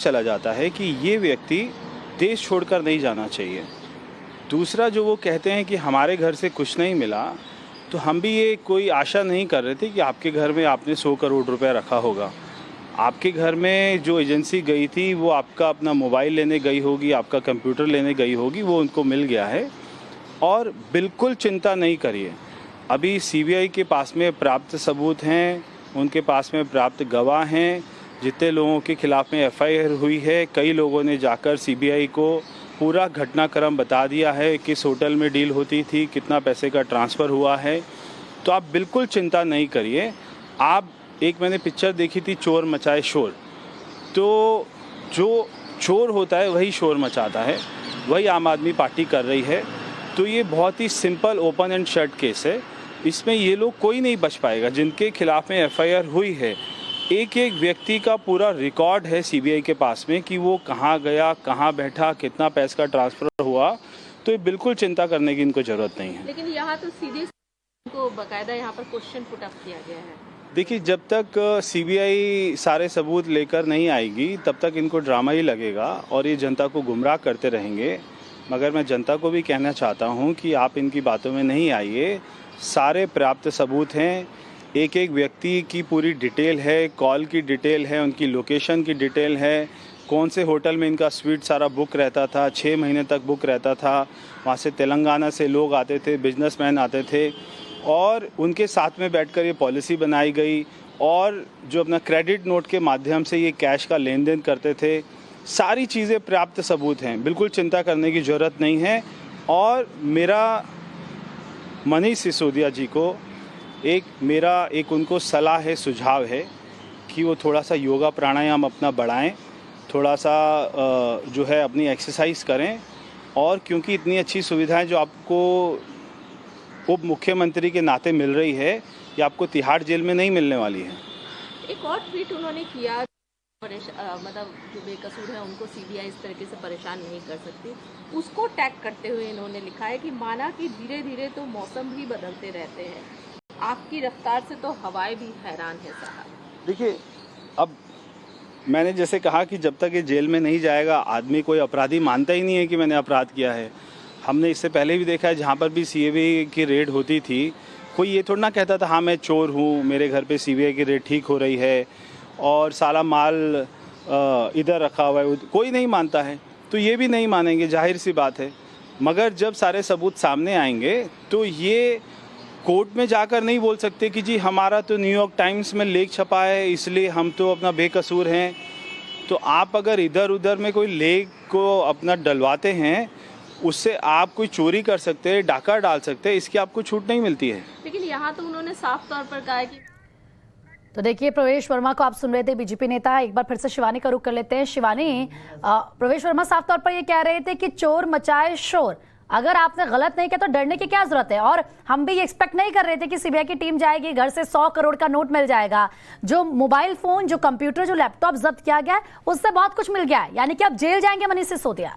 चला जाता है कि ये व्यक्ति देश छोड़कर नहीं जाना चाहिए। दूसरा, जो वो कहते हैं कि हमारे घर से कुछ नहीं मिला, तो हम भी ये कोई आशा नहीं कर रहे थे कि आपके घर में आपने 100 करोड़ रुपया रखा होगा। आपके घर में जो एजेंसी गई थी वो आपका अपना मोबाइल लेने गई होगी, आपका कंप्यूटर लेने गई होगी, वो उनको मिल गया है। और बिल्कुल चिंता नहीं करिए, अभी सीबीआई के पास में प्राप्त सबूत हैं, उनके पास में प्राप्त गवाह हैं। जितने लोगों के खिलाफ में एफआईआर हुई है, कई लोगों ने जाकर सीबीआई को पूरा घटनाक्रम बता दिया है, किस होटल में डील होती थी, कितना पैसे का ट्रांसफ़र हुआ है। तो आप बिल्कुल चिंता नहीं करिए। मैंने पिक्चर देखी थी, चोर मचाए शोर। तो जो चोर होता है वही शोर मचाता है, वही आम आदमी पार्टी कर रही है। तो ये बहुत ही simple open and shut case है, इसमें ये लोग कोई नहीं बच पाएगा। जिनके खिलाफ में एफआईआर हुई है, एक एक व्यक्ति का पूरा रिकॉर्ड है सीबीआई के पास में कि वो कहाँ गया, कहाँ बैठा, कितना पैसे का ट्रांसफ़र हुआ। तो ये बिल्कुल चिंता करने की इनको ज़रूरत नहीं है। लेकिन यहाँ तो सीधे को बाकायदा यहाँ पर क्वेश्चन पुट अप किया गया है। देखिए, जब तक सीबीआई सारे सबूत लेकर नहीं आएगी तब तक इनको ड्रामा ही लगेगा और ये जनता को गुमराह करते रहेंगे। मगर मैं जनता को भी कहना चाहता हूँ कि आप इनकी बातों में नहीं आइए। सारे प्राप्त सबूत हैं, एक एक व्यक्ति की पूरी डिटेल है, कॉल की डिटेल है, उनकी लोकेशन की डिटेल है, कौन से होटल में इनका स्वीट सारा बुक रहता था, 6 महीने तक बुक रहता था। वहाँ से तेलंगाना से लोग आते थे, बिजनेसमैन आते थे और उनके साथ में बैठकर ये पॉलिसी बनाई गई। और जो अपना क्रेडिट नोट के माध्यम से ये कैश का लेन देन करते थे, सारी चीज़ें प्राप्त सबूत हैं। बिल्कुल चिंता करने की ज़रूरत नहीं है। और मेरा मनीष सिसोदिया जी को एक उनको सलाह है, सुझाव है कि वो थोड़ा सा योगा प्राणायाम अपना बढ़ाएं, थोड़ा सा जो है अपनी एक्सरसाइज करें। और क्योंकि इतनी अच्छी सुविधाएं जो आपको उप मुख्यमंत्री के नाते मिल रही है, ये आपको तिहाड़ जेल में नहीं मिलने वाली है। एक और ट्वीट उन्होंने किया, मतलब जो बेकसूर है उनको सीबीआई इस तरीके से परेशान नहीं कर सकती। उसको टैग करते हुए इन्होंने लिखा है कि माना कि धीरे धीरे तो मौसम भी बदलते रहते हैं, आपकी रफ्तार से तो हवाएं भी हैरान है साहब। देखिए, अब मैंने जैसे कहा कि जब तक ये जेल में नहीं जाएगा, आदमी कोई अपराधी मानता ही नहीं है कि मैंने अपराध किया है। हमने इससे पहले भी देखा है, जहाँ पर भी सीबीआई की रेड होती थी, कोई ये थोड़ा ना कहता था हाँ मैं चोर हूँ, मेरे घर पे सीबीआई की रेड ठीक हो रही है और सारा माल इधर रखा हुआ है, कोई नहीं मानता है। तो ये भी नहीं मानेंगे, जाहिर सी बात है। मगर जब सारे सबूत सामने आएंगे तो ये कोर्ट में जाकर नहीं बोल सकते कि जी हमारा तो न्यूयॉर्क टाइम्स में लेख छपा है इसलिए हम तो अपना बेकसूर हैं। तो आप अगर इधर उधर में कोई लेख को अपना डलवाते हैं, उससे आप कोई चोरी कर सकते हैं, डाका डाल सकते हैं, इसकी आपको छूट नहीं मिलती है। लेकिन यहाँ तो उन्होंने साफ तौर पर कहा है कि तो देखिए, प्रवेश वर्मा को आप सुन रहे थे, बीजेपी नेता। एक बार फिर से शिवानी का रुख कर लेते हैं। शिवानी, प्रवेश वर्मा साफ तौर पर ये कह रहे थे कि चोर मचाए शोर। अगर आपने गलत नहीं किया तो डरने की क्या जरूरत है? और हम भी ये एक्सपेक्ट नहीं कर रहे थे कि सीबीआई की टीम जाएगी, घर से 100 करोड़ का नोट मिल जाएगा। जो मोबाइल फोन, जो कंप्यूटर, जो लैपटॉप जब्त किया गया है, उससे बहुत कुछ मिल गया है। यानी कि अब जेल जाएंगे मनीष सिसोदिया।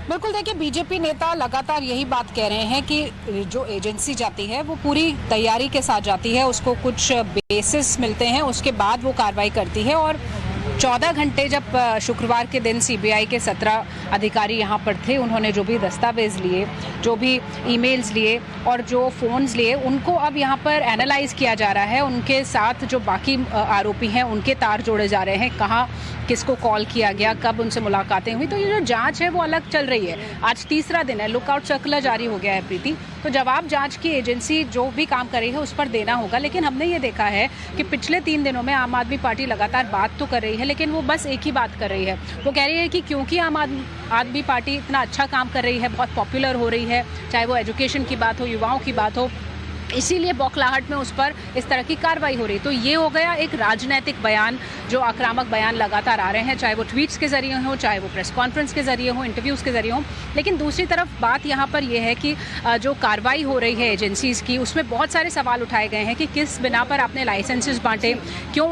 बिल्कुल, देखिए, बीजेपी नेता लगातार यही बात कह रहे हैं कि जो एजेंसी जाती है वो पूरी तैयारी के साथ जाती है, उसको कुछ बेसिस मिलते हैं, उसके बाद वो कार्रवाई करती है। और 14 घंटे जब शुक्रवार के दिन सीबीआई के 17 अधिकारी यहाँ पर थे, उन्होंने जो भी दस्तावेज लिए, जो भी ईमेल्स लिए और जो फ़ोन्स लिए, उनको अब यहाँ पर एनालाइज किया जा रहा है। उनके साथ जो बाकी आरोपी हैं उनके तार जोड़े जा रहे हैं, कहाँ किसको कॉल किया गया, कब उनसे मुलाकातें हुई। तो ये जो जांच है वो अलग चल रही है। आज तीसरा दिन है, लुकआउट सर्कुलर जारी हो गया है प्रीति। तो जवाब जांच की एजेंसी जो भी काम कर रही है उस पर देना होगा। लेकिन हमने ये देखा है कि पिछले 3 दिनों में आम आदमी पार्टी लगातार बात तो कर रही है, लेकिन वो बस एक ही बात कर रही है। वो कह रही है कि क्योंकि आम आदमी पार्टी इतना अच्छा काम कर रही है, बहुत पॉपुलर हो रही है, चाहे वो एजुकेशन की बात हो, युवाओं की बात हो, इसीलिए बौखलाहट में उस पर इस तरह की कार्रवाई हो रही। तो ये हो गया एक राजनीतिक बयान, जो आक्रामक बयान लगातार आ रहे हैं, चाहे वो ट्वीट्स के जरिए हो, चाहे वो प्रेस कॉन्फ्रेंस के जरिए हो, इंटरव्यूज़ के जरिए हो। लेकिन दूसरी तरफ बात यहाँ पर यह है कि जो कार्रवाई हो रही है एजेंसीज़ की, उसमें बहुत सारे सवाल उठाए गए हैं कि किस बिना पर आपने लाइसेंसेस बांटे, क्यों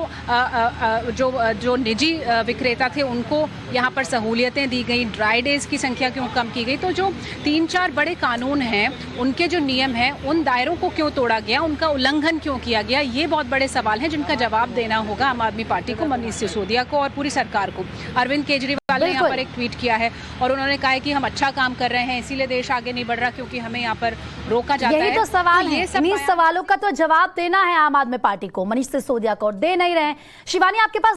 जो निजी विक्रेता थे उनको यहाँ पर सहूलियतें दी गई, ड्राई डेज की संख्या क्यों कम की गई। तो जो 3-4 बड़े कानून हैं, उनके जो नियम हैं, उन दायरों को क्यों क्यों तोड़ा गया, उनका उल्लंघन क्यों किया गया, ये बहुत बड़े सवाल हैं जिनका जवाब देना होगा आम आदमी पार्टी को, मनीष सिसोदिया को और पूरी सरकार को। अरविंद केजरीवाल ने यहाँ पर एक ट्वीट किया है और उन्होंने कहा है कि हम अच्छा काम कर रहे हैं, इसीलिए देश आगे नहीं बढ़ रहा क्योंकि हमें यहाँ पर रोका जाता है। यही तो सवाल है, इन्हीं सवालों का तो जवाब देना है आम आदमी पार्टी को, मनीष सिसोदिया को, और दे नहीं रहे हैं। शिवानी, आपके पास